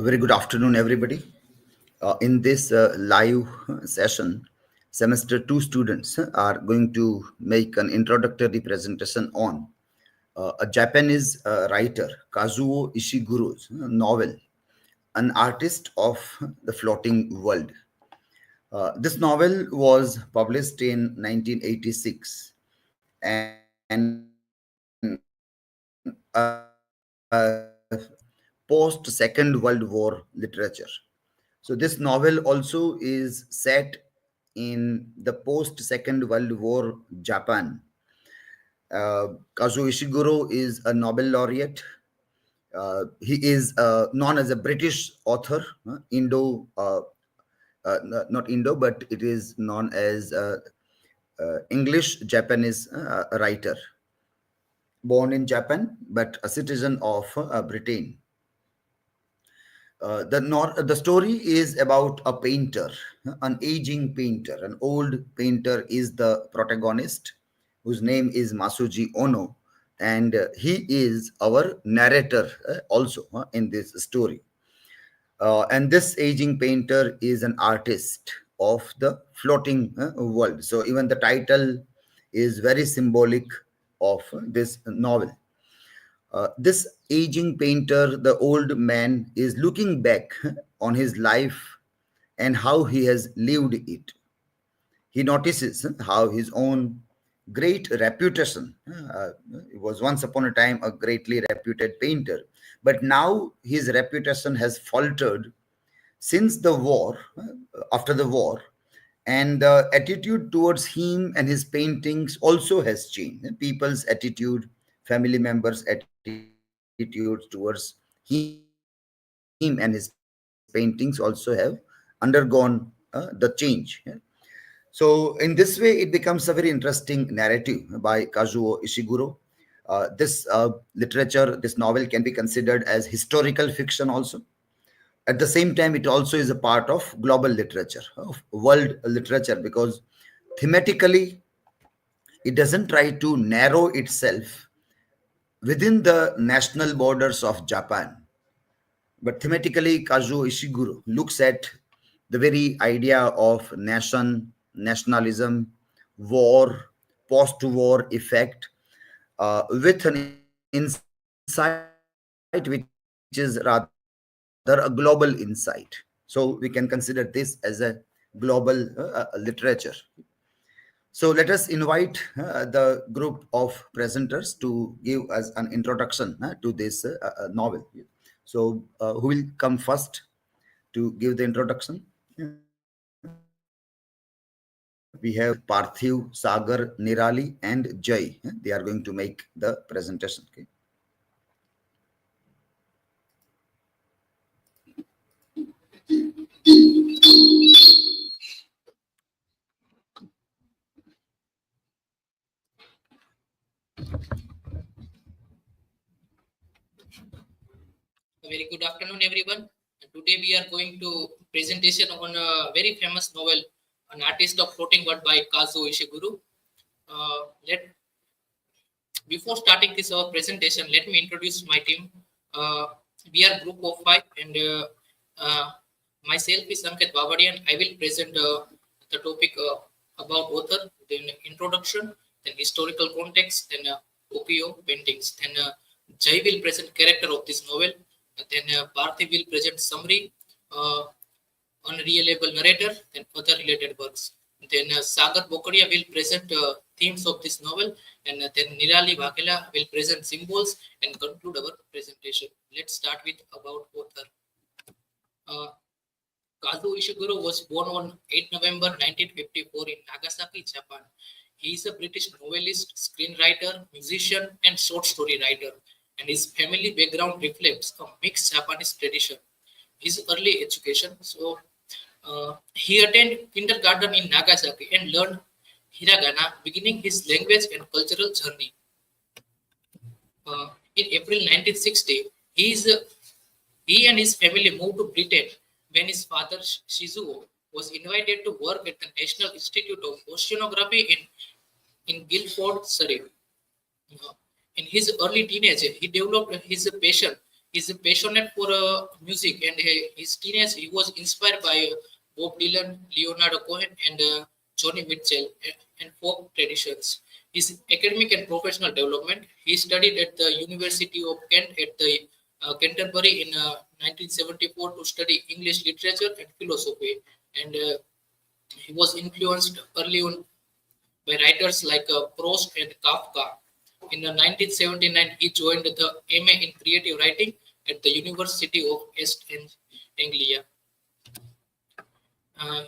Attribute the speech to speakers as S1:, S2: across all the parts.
S1: Very good afternoon, everybody. In this live session, semester 2 students are going to make an introductory presentation on a Japanese writer, Kazuo Ishiguro's novel, An Artist of the Floating World. This novel was published in 1986 and post Second World War literature. So this novel also is set in the post Second World War Japan. Kazuo Ishiguro is a Nobel laureate. He is known as a British author, not Indo, but it is known as English Japanese writer, born in Japan, but a citizen of Britain. The story is about a painter, an aging painter. An old painter is the protagonist, whose name is Masuji Ono, and he is our narrator also in this story. And this aging painter is an artist of the floating world. So even the title is very symbolic of this novel. This aging painter, the old man, is looking back on his life and how he has lived it. He notices how his own great reputation, he was once upon a time a greatly reputed painter, but now his reputation has faltered since the war, after the war, and the attitude towards him and his paintings also has changed. People's attitude, family members' attitudes towards him and his paintings also have undergone the change. So in this way, it becomes a very interesting narrative by Kazuo Ishiguro. This literature, this novel can be considered as historical fiction also. At the same time, it also is a part of global literature, of world literature, because thematically, it doesn't try to narrow itself within the national borders of Japan. But thematically, Kazuo Ishiguro looks at the very idea of nation, nationalism, war, post-war effect, with an insight which is rather a global insight. So we can consider this as a global literature. So let us invite the group of presenters to give us an introduction to this novel. So who will come first to give the introduction? We have Parthiv, Sagar, Nirali, and Jay. They are going to make the presentation. Okay.
S2: A very good afternoon, everyone. Today we are going to presentation on a very famous novel, An Artist of Floating World by Kazuo Ishiguro. Before starting this our presentation, let me introduce my team. We are group of 5, and myself is Sanket Babadian. I will present the topic about author, then introduction, then historical context, then OPO paintings. Then Jai will present character of this novel. Then Parthi will present summary, unreliable narrator, then other related works. Then Sagar Bokadia will present themes of this novel, and then Nirali Vakela will present symbols and conclude our presentation. Let's start with about author. Kazuo Ishiguro was born on 8 November 1954 in Nagasaki, Japan. He is a British novelist, screenwriter, musician, and short story writer, and his family background reflects a mixed Japanese tradition. His early education, he attended kindergarten in Nagasaki and learned hiragana, beginning his language and cultural journey. In April 1960, he and his family moved to Britain when his father Shizuo was invited to work at the National Institute of Oceanography in Guildford, Surrey. In his early teenage, he developed his passion He's passionate for music, and his teenage he was inspired by Bob Dylan, Leonard Cohen, and Johnny Mitchell and folk traditions. His academic and professional development, he studied at the University of Kent at the Canterbury in 1974 to study English literature and philosophy, and he was influenced early on by writers like Proust and Kafka. In 1979, he joined the MA in creative writing at the University of East Anglia.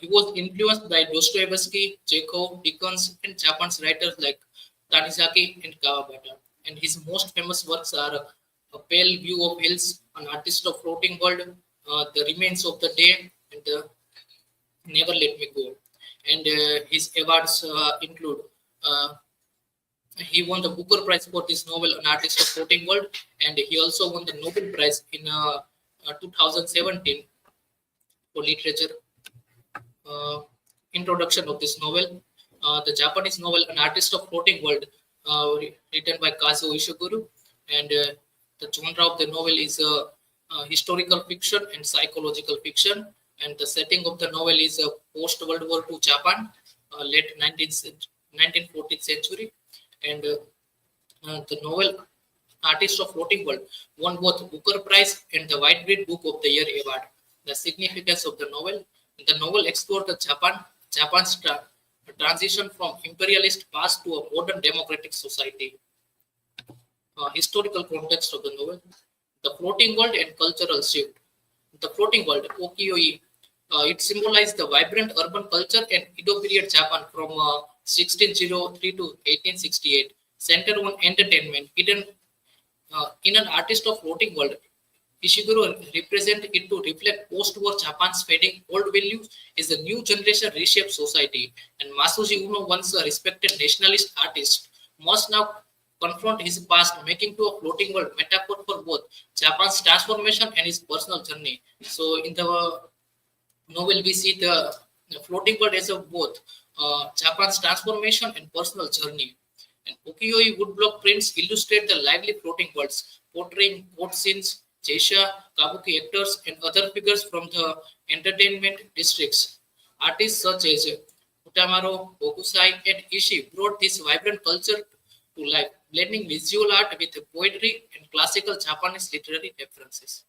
S2: He was influenced by Dostoevsky, Chekhov, Dickens, and Japanese writers like Tanizaki and Kawabata. And his most famous works are A Pale View of Hills, An Artist of Floating World, The Remains of the Day, and Never Let Me Go. And his awards include he won the Booker Prize for this novel, An Artist of Floating World, and he also won the Nobel Prize in 2017 for literature. Introduction of this novel, the Japanese novel An Artist of Floating World, written by Kazuo Ishiguro, and the genre of the novel is historical fiction and psychological fiction, and the setting of the novel is post World War II Japan, late 1914th century, and the novel Artist of Floating World won both Booker Prize and the Whitebread Book of the Year award. The significance of the novel explored the Japan's transition from imperialist past to a modern democratic society. Historical context of the novel, the floating world and cultural shift. The floating world, Okioi, it symbolized the vibrant urban culture and Edo period Japan from 1603 to 1868, centered on entertainment. Hidden in An Artist of Floating World, Ishiguro represented it to reflect post-war Japan's fading old values as the new generation reshaped society. And Masuji Uno, once a respected nationalist artist, must now confront his past, making to a floating world metaphor for both Japan's transformation and his personal journey. So in the novel, we see the floating world as of both Japan's transformation and personal journey. And ukiyo-e woodblock prints illustrate the lively floating worlds, portraying court scenes, geisha, kabuki actors, and other figures from the entertainment districts. Artists such as Utamaro, Hokusai, and Ishii brought this vibrant culture to life, blending visual art with poetry and classical Japanese literary references.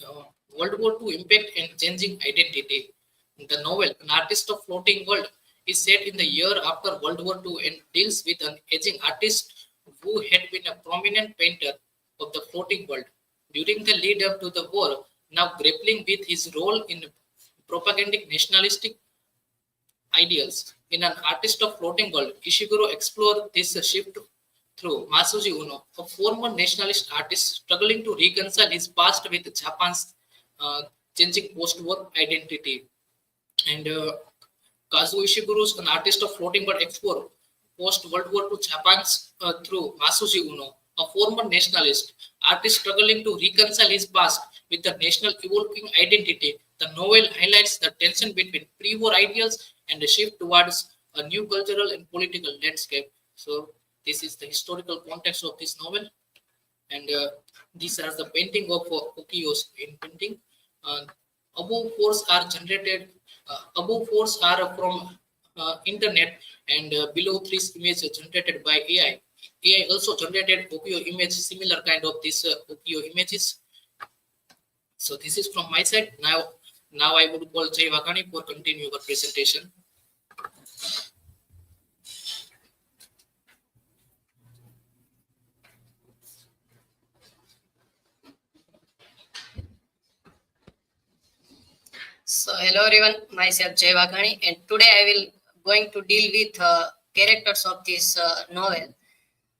S2: Uh, World War II impact and changing identity. The novel, An Artist of Floating World, is set in the year after World War II and deals with an aging artist who had been a prominent painter of the floating world. During the lead up to the war, now grappling with his role in propaganding nationalistic ideals. In An Artist of Floating World, Ishiguro explored this shift through Masuji Uno, a former nationalist artist struggling to reconcile his past with Japan's changing post-war identity. And Kazuo Ishiguro's An Artist of Floating World explore post-World War II Japan's through Masuji Uno, a former nationalist artist struggling to reconcile his past with the national evolving identity. The novel highlights the tension between pre-war ideals and the shift towards a new cultural and political landscape. So this is the historical context of this novel, and these are the painting of ukiyos in painting. Uh, above fours are generated. Above fours are from internet, and below three image generated by AI. AI also generated ukiyo image, similar kind of this ukiyo images. So this is from my side. Now I would call Jay Vakani for continue our presentation.
S3: So hello everyone, myself Jay Vakani, and today I will going to deal with characters of this novel.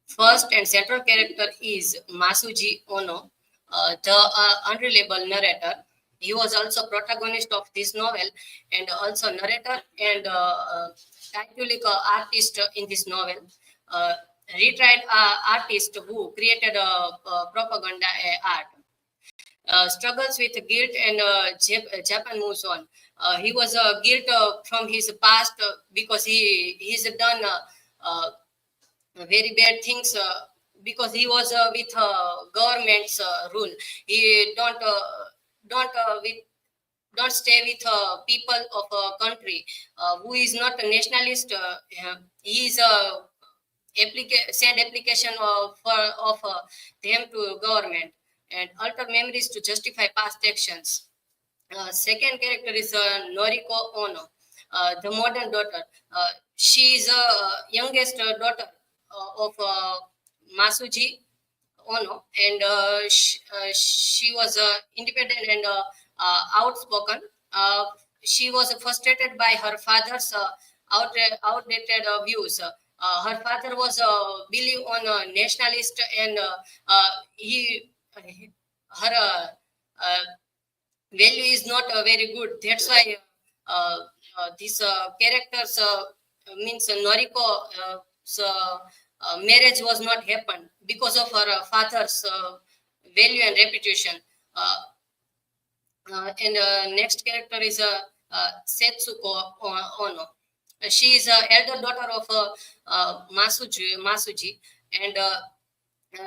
S3: First and central character is Masuji Ono, the unreliable narrator. He was also protagonist of this novel and also narrator and titulic artist in this novel. Retried artist who created propaganda art. Struggles with guilt and Japan moves on. He was guilt from his past because he's done very bad things because he was with government's rule. He don't stay with people of a country who is not a nationalist. He is send application of them to government and alter memories to justify past actions. Second character is Noriko Ono, the modern daughter. She is youngest daughter of Masuji Ono, and she was independent and outspoken. She was frustrated by her father's outdated views. Her father was believe on nationalist, and he her value is not very good. That's why these characters means Noriko marriage was not happened because of her father's value and reputation. And next character is Setsuko Ono. She is elder daughter of Masuji, and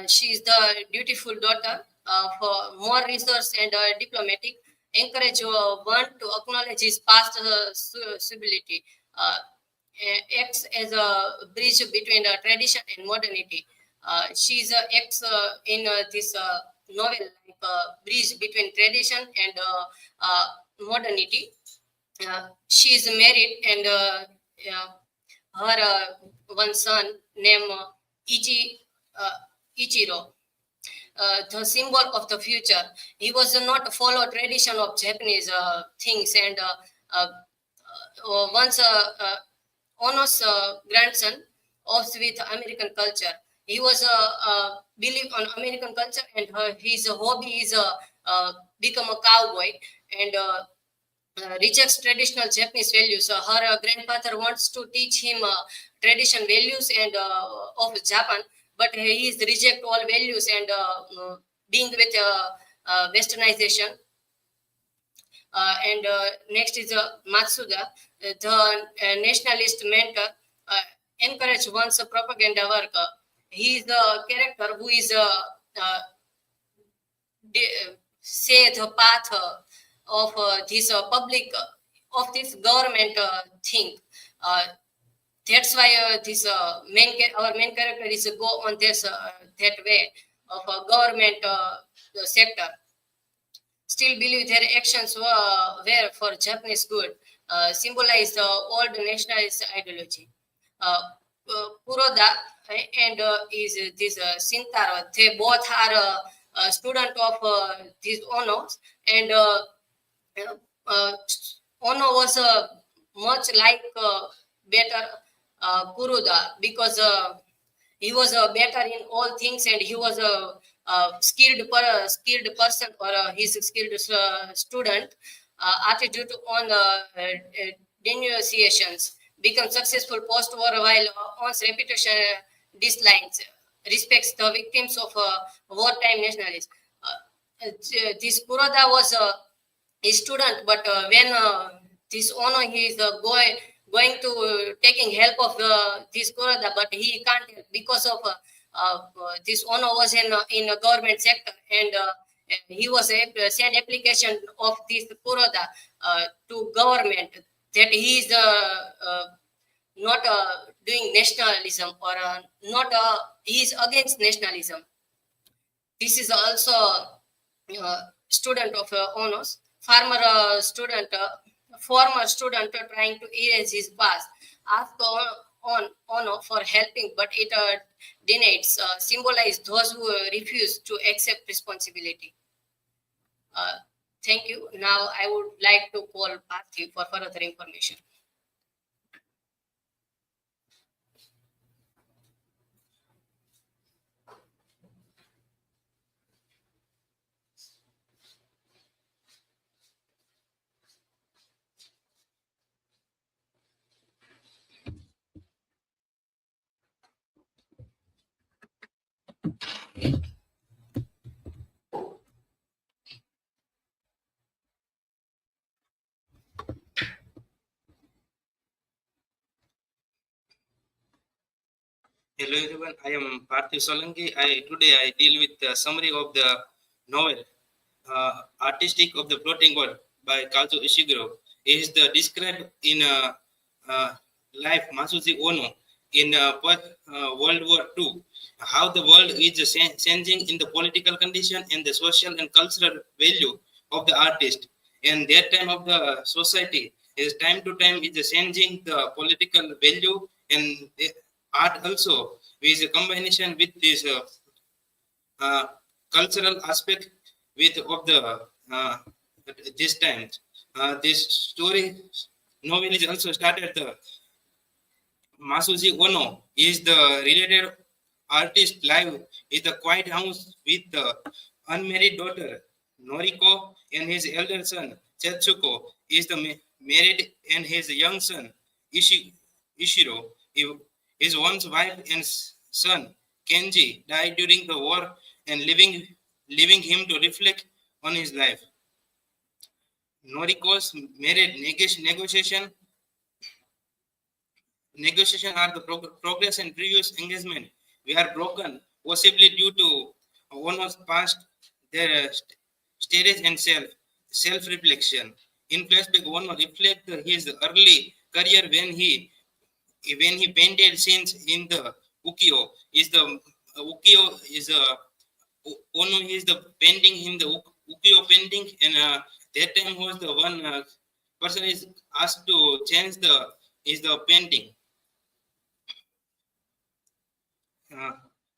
S3: she is the dutiful daughter for more research and diplomatic. Encourage one to acknowledge his past civility. Acts as a bridge between tradition and modernity. She is acts in this novel like a bridge between tradition and modernity. She is married, and her one son named Ichiro, the symbol of the future. He was not follow tradition of Japanese things, and once Ono's grandson of with American culture. He was believe on American culture, and his hobby is become a cowboy, and rejects traditional Japanese values. Her grandfather wants to teach him tradition values and of Japan, but he is reject all values and being with westernization. And next is Matsuda, the nationalist mentor, encourage one's propaganda work. He is the character who is say the path of this public of this government thing. That's why this our main character is go on this that way of a government sector. Still believe their actions were for Japanese good, symbolize the old nationalist ideology. Kuroda and is this Sintaro. They both are a student of these Onos, and Ono was much like better Kuroda because he was better in all things, and he was a skilled person or his skilled student. Attitude on denunciations become successful post-war while one's reputation declines, respects the victims of wartime nationalism. This Kuroda was a student, but when this Ono, he is going to taking help of this Kuroda, but he can't because of this Ono was in a government sector, and he was sent application of this Kuroda to government that he is not doing nationalism or not he is against nationalism. This is also student of Onos, former student trying to erase his past. Ask on Ono for helping, but it denies, symbolize those who refuse to accept responsibility. Thank you. Now I would like to call Parthiv for further information.
S4: Hello everyone, I am Parthiv Solanki. Today I deal with the summary of the novel Artistic of the Floating World by Kazuo Ishiguro. It is described in life Masuji Ono in World War II. How the world is changing in the political condition and the social and cultural value of the artist. And that time of the society is time to time is changing the political value and art also is a combination with this uh, cultural aspect with of the uh, this time. This story novel is also started the Masuji Ono is the related artist live in the quiet house with the unmarried daughter Noriko and his elder son Chetsuko is the married and his young son Ishiro. His once wife and son Kenji died during the war and leaving him to reflect on his life. Noriko's marriage negotiation are the progress and previous engagement we are broken, possibly due to Ono's past, their stage and self-reflection. In flashback, Ono reflect his early career when he painted scenes in the ukiyo. Is the ukiyo is Ono is the painting in the ukiyo painting, and that time was the one person is asked to change the painting.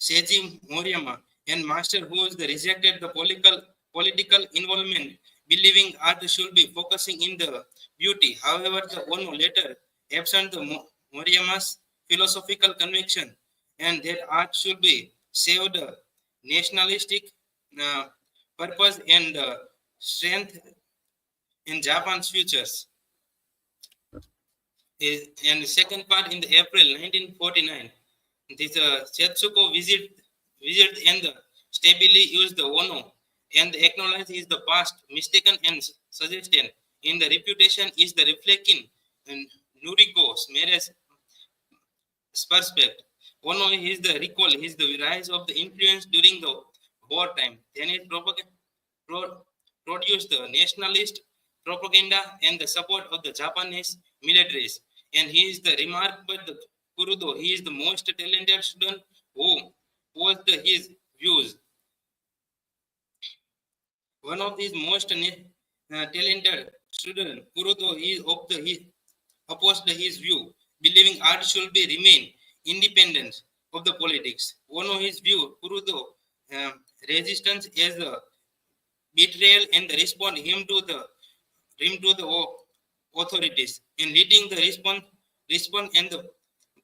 S4: Seiji Moriyama and master who is the rejected the political involvement, believing art should be focusing in the beauty. However, the Ono later absent the Moriyama's philosophical conviction and that art should be saved nationalistic purpose and strength in Japan's futures. And the second part in the April 1949. This Setsuko visit and stably use the Ono and acknowledge is the past mistaken and suggestion in the reputation is the reflecting and Nuriko's marriage perspective. Ono is the recall is the rise of the influence during the wartime. Then it produced the nationalist propaganda and the support of the Japanese militaries. And he is the remarkable the Kurudo. He is the most talented student who was his views. One of these most talented student, Kurudo, is opposed his view, believing art should be remain independent of the politics. One of his view, Kurudo, resistance as a betrayal and the respond him to the authorities and leading the response and the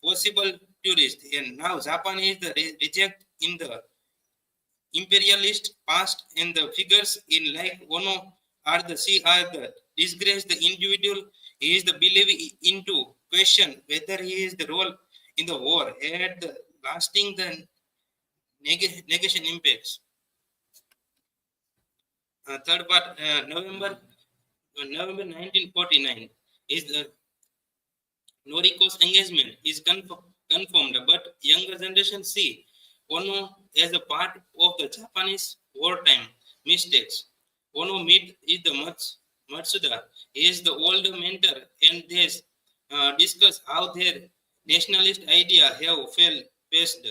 S4: possible tourist. And now Japan is the reject in the imperialist past and the figures in like Ono are the disgrace the individual. He is the belief into question whether he is the role in the war had the lasting the negation impacts. Third part, November 1949 is the Noriko's engagement is confirmed, but younger generation see Ono as a part of the Japanese wartime mistakes. Ono meet is the Matsuda. He is the older mentor and they discuss how their nationalist idea have faced.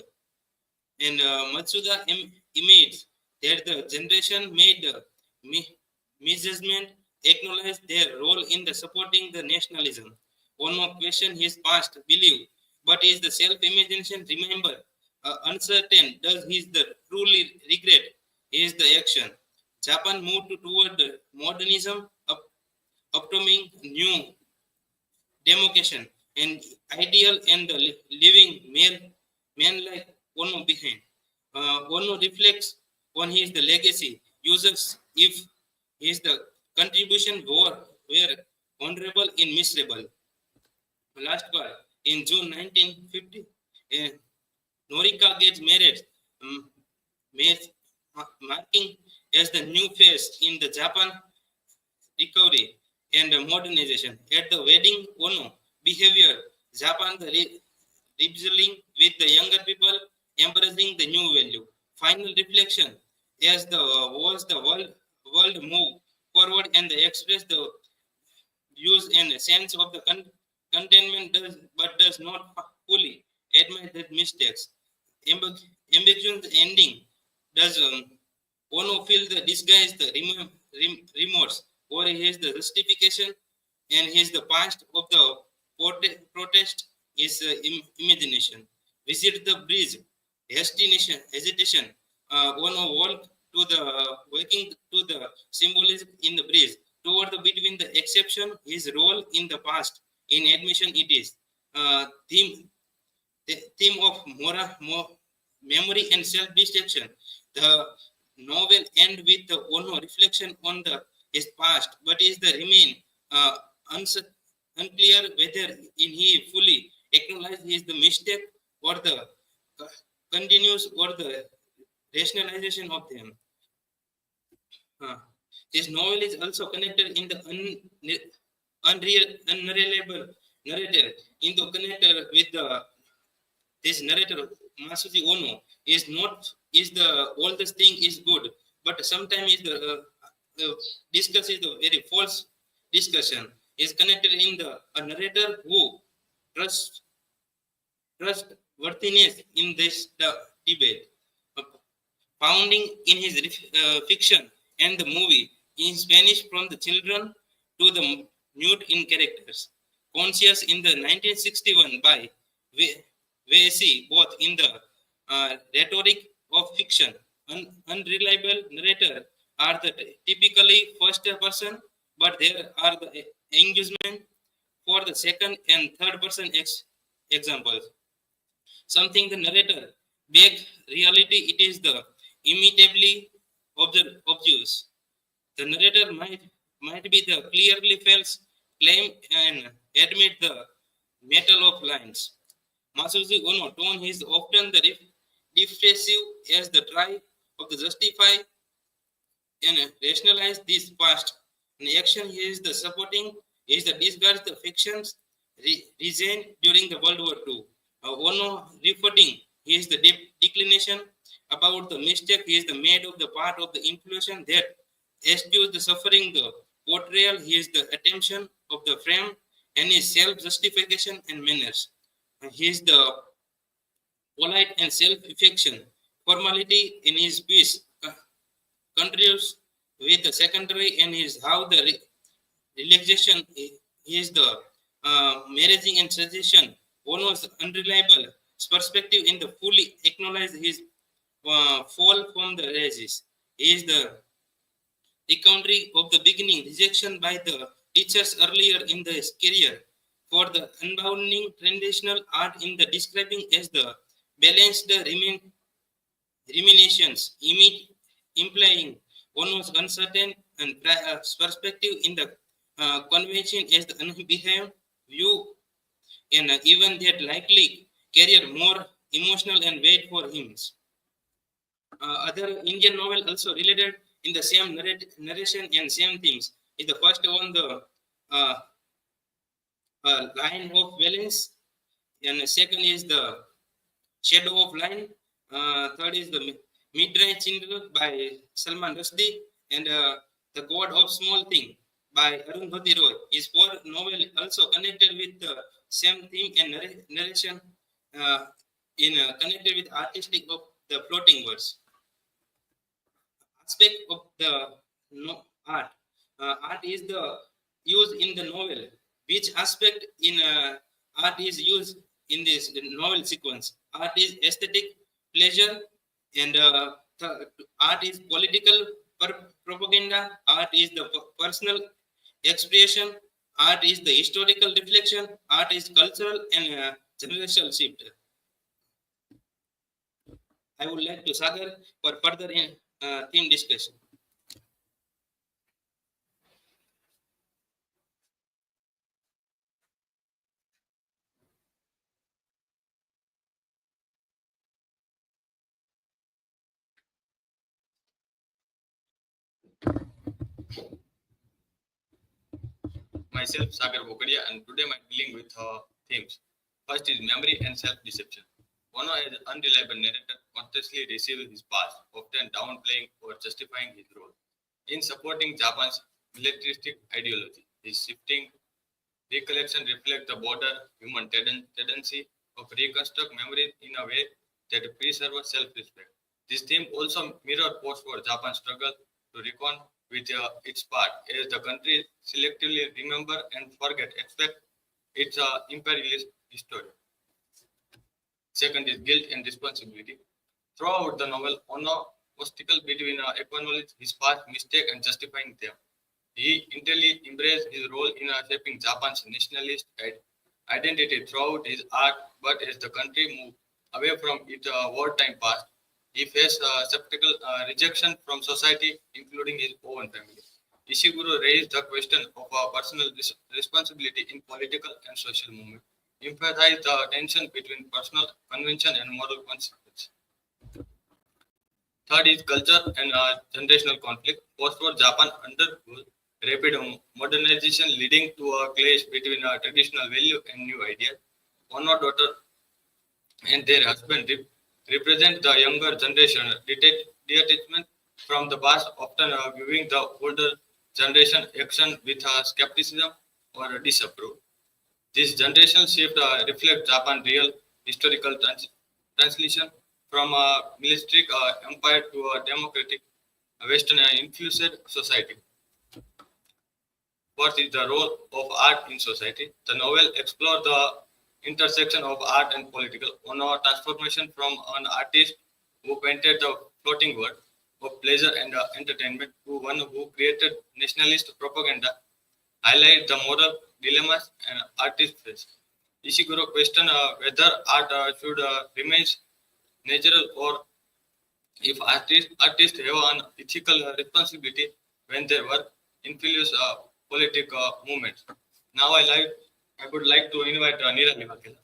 S4: And Matsuda imagines that the generation made the misjudgment, acknowledge their role in the supporting the nationalism. Ono question his past belief, but is the self-imagination remember uncertain? Does he the truly regret? Is the action? Japan moved toward the modernism, upcoming new democration and ideal and the living man like Ono behind. Ono reflects on his the legacy. Users if his the contribution were honorable and miserable. Last part in June 1950, Norika gets married, marking as the new phase in the Japan recovery and modernization. At the wedding, Ono behavior Japan rebuilding with the younger people, embracing the new value. Final reflection as the was the world move forward and the express the views and sense of the containment does but does not fully admit the mistakes. Ambiguous ending does Ono feel the disguise, the remorse, or he is the justification, and he is the past of the protest is imagination. Visit the bridge, hesitation. Ono walk to the working to the symbolism in the bridge toward the between the exception his role in the past in admission it is theme the theme of memory and self-destruction. The novel end with the Ono reflection on the his past, but is the remain unclear whether in he fully acknowledge is the mistake or the continues or the rationalization of them. This novel is also connected in the unreliable narrator. In the connector with the this narrator Masuji Ono is not is the oldest thing is good, but sometimes is the discuss is the very false discussion is connected in the a narrator who trustworthiness in this debate. Founding in his fiction and the movie in Spanish from the children to the mute in characters. Conscious in the 1961 by Vesi, both in the rhetoric of fiction. Unreliable narrator are the typically first person, but there are the engagement for the second and third person examples. Something the narrator back reality it is the imitatively obvious. The narrator might be the clearly false claim and admit the metal of lines. Masuji Ono tone is often the defensive as the try of the justify and rationalize this past. In action, he is the supporting, he is the disguise the fictions resign during the World War II. Ono refuting, he is the declination about the mistake, he is the made of the part of the inflation that eschews the suffering, the portrayal, he is the attention of the frame and his self-justification and manners. He is the polite and self-affection, formality in his piece, contributes with the secondary and is how the relaxation is the marrying and suggestion. Ono's unreliable perspective in the fully acknowledge his fall from the races. He is the recovery of the beginning, rejection by the teachers earlier in his career for the unbounding traditional art in the describing as the balanced ruminations, implying Ono's uncertain and perspective in the convention as the unbehaved view and even that likely carrier more emotional and weight for him. Other Indian novel also related in the same narration and same themes is the first one the line of balance and the second is the shadow of line. Third is the Midnight Chandra by Salman Rushdie and the God of Small Thing by Arundhati Roy. His four novel also connected with the same theme and narration connected with artistic of the floating words. Aspect of the art. Art is the used in the novel. Which aspect in art is used in this novel sequence? Art is aesthetic pleasure and art is political propaganda. Art is the personal expression. Art is the historical reflection. Art is cultural and generational shift. I would like to Sagar for further theme discussion.
S5: Myself, Sagar Bokadia, and today I'm dealing with themes. First is memory and self-deception. Ono, as an unreliable narrator, constantly receives his past, often downplaying or justifying his role in supporting Japan's militaristic ideology. His shifting recollection reflect the broader human tendency of reconstruct memories in a way that preserves self-respect. This theme also mirrors post-war Japan's struggle to reckon with its part, as the country selectively remember and forget, expect its imperialist history. Second is guilt and responsibility. Throughout the novel, Ono obstacle between acknowledging his past mistake and justifying them. He entirely embraced his role in shaping Japan's nationalist identity throughout his art, but as the country moved away from its wartime past, he faced skeptical rejection from society, including his own family. Ishiguro raised the question of personal responsibility in political and social movement, emphasized the tension between personal convention and moral consequence. Third is culture and generational conflict. Post-war Japan undergoes rapid modernization, leading to a clash between traditional value and new ideas. Ono daughter and their husband represent the younger generation detachment from the past, often viewing the older generation action with skepticism or disapproval. This generational shift reflects Japan's real historical translation from a military empire to a democratic Western influenced society. What is the role of art in society? The novel explores the intersection of art and political on a transformation from an artist who painted the floating world of pleasure and entertainment to one who created nationalist propaganda, highlight the moral dilemmas and artists face. Ishiguro questioned whether art should remain natural or if artists have an ethical responsibility when they work influence political movements. Now I would like to invite Nirali Vakela.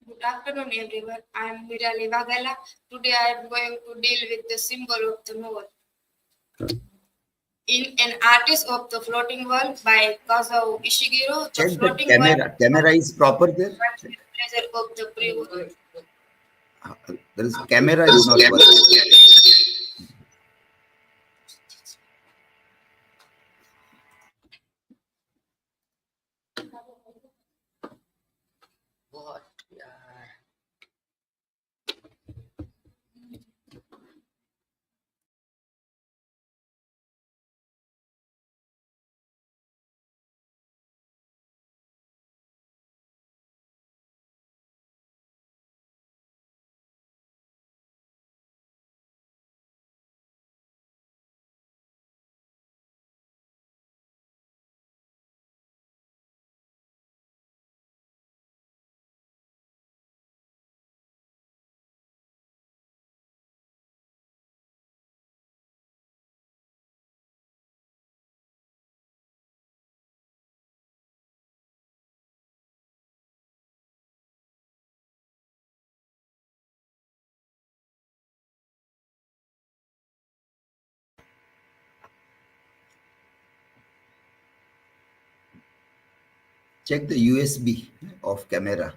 S6: Good afternoon, everyone. I am Mirali Vagala. Today I am going to deal with the symbol of the novel. In An Artist of the Floating World by Kazuo Ishiguro, the
S1: Check the
S6: floating
S1: camera.
S6: world
S1: Camera is proper there.
S6: is the pleasure of the pre-world.
S1: There is camera is not working.
S3: What?
S1: Check the USB of camera.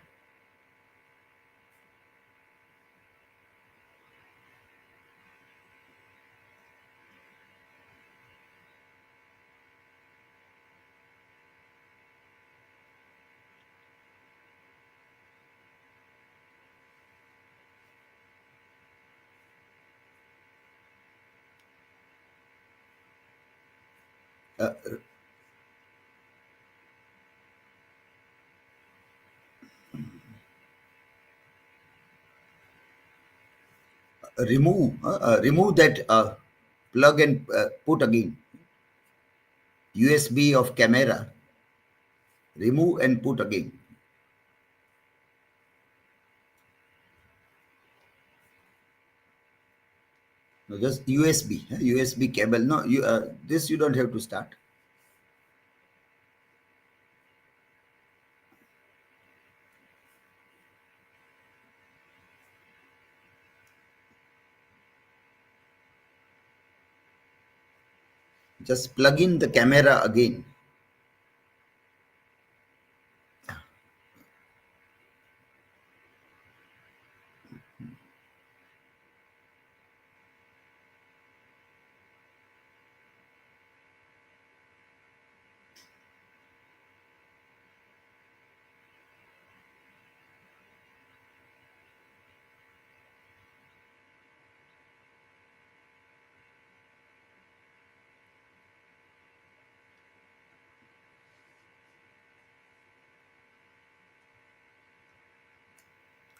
S1: Uh, remove that plug and put again. USB of camera. Remove and put again. No, just USB. USB cable. No, this you don't have to start. Just plug in the camera again.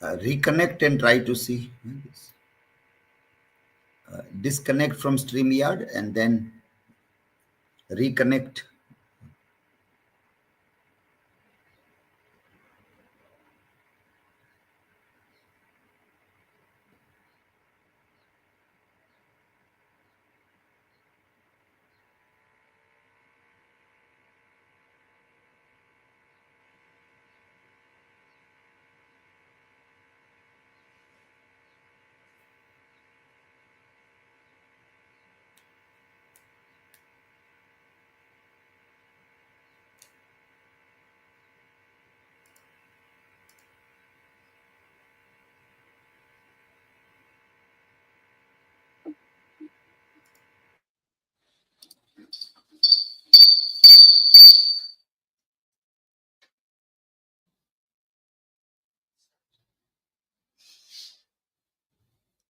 S1: Reconnect and try to see. Disconnect from StreamYard and then reconnect.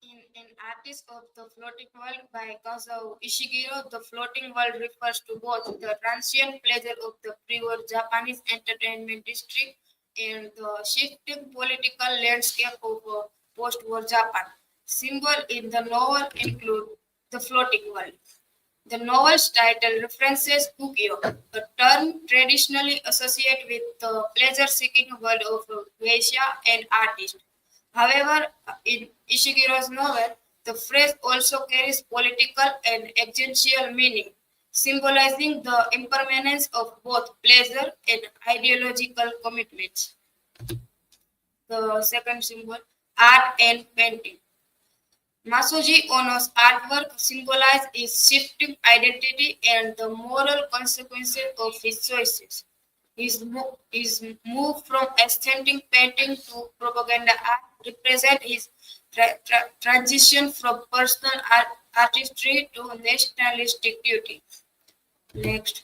S6: In An Artist of the Floating World by Kazuo Ishiguro, the floating world refers to both the transient pleasure of the pre-war Japanese entertainment district and the shifting political landscape of post-war Japan. Symbols in the novel include the floating world. The novel's title references Kukyo, a term traditionally associated with the pleasure-seeking world of geisha and artists. However, in Ishiguro's novel, the phrase also carries political and existential meaning, symbolizing the impermanence of both pleasure and ideological commitments. The second symbol, art and painting. Masuji Ono's artwork symbolizes his shifting identity and the moral consequences of his choices. His move from aesthetic painting to propaganda art represents his transition from personal artistry to nationalistic duty. Next,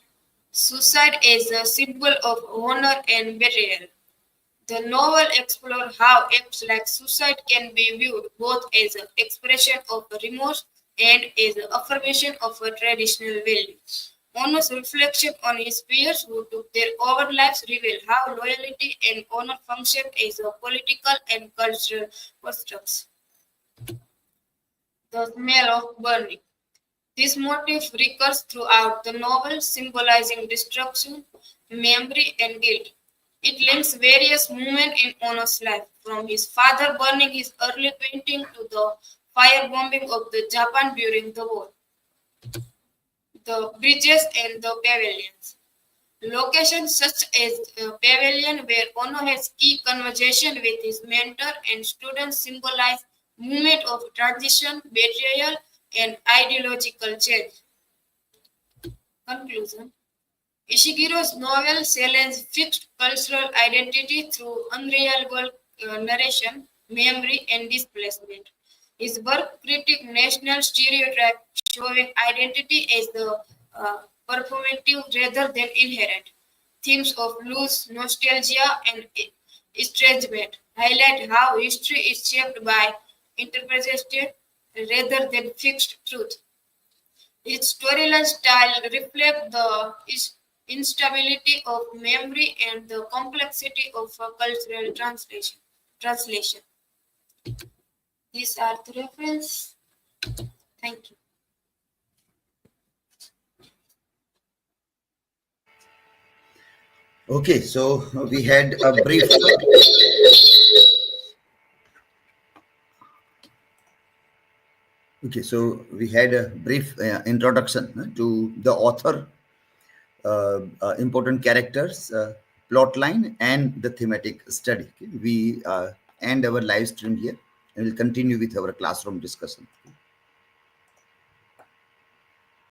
S6: suicide is a symbol of honor and betrayal. The novel explores how acts like suicide can be viewed both as an expression of remorse and as an affirmation of a traditional value. Ono's reflection on his peers who took their own lives reveal how loyalty and honor function as a political and cultural constructs. The smell of burning. This motif recurs throughout the novel, symbolizing destruction, memory, and guilt. It links various moments in Ono's life, from his father burning his early painting to the firebombing of the Japan during the war. The bridges and the pavilions. Locations such as pavilion where Ono has key conversation with his mentor and students symbolize movement of transition, betrayal, and ideological change. Conclusion. Ishiguro's novel challenges fixed cultural identity through unreliable narration, memory, and displacement. His work critiques national stereotypes, showing identity as the performative rather than inherent. Themes of loss, nostalgia, and estrangement highlight how history is shaped by interpretation rather than fixed truth. Its storyline style reflects the instability of memory and the complexity of cultural translation. These are the reference. Thank you.
S1: Okay, so we had a brief. Okay, so we had a brief introduction to the author, important characters, plot line, and the thematic study. Okay, we end our live stream here and we'll continue with our classroom discussion.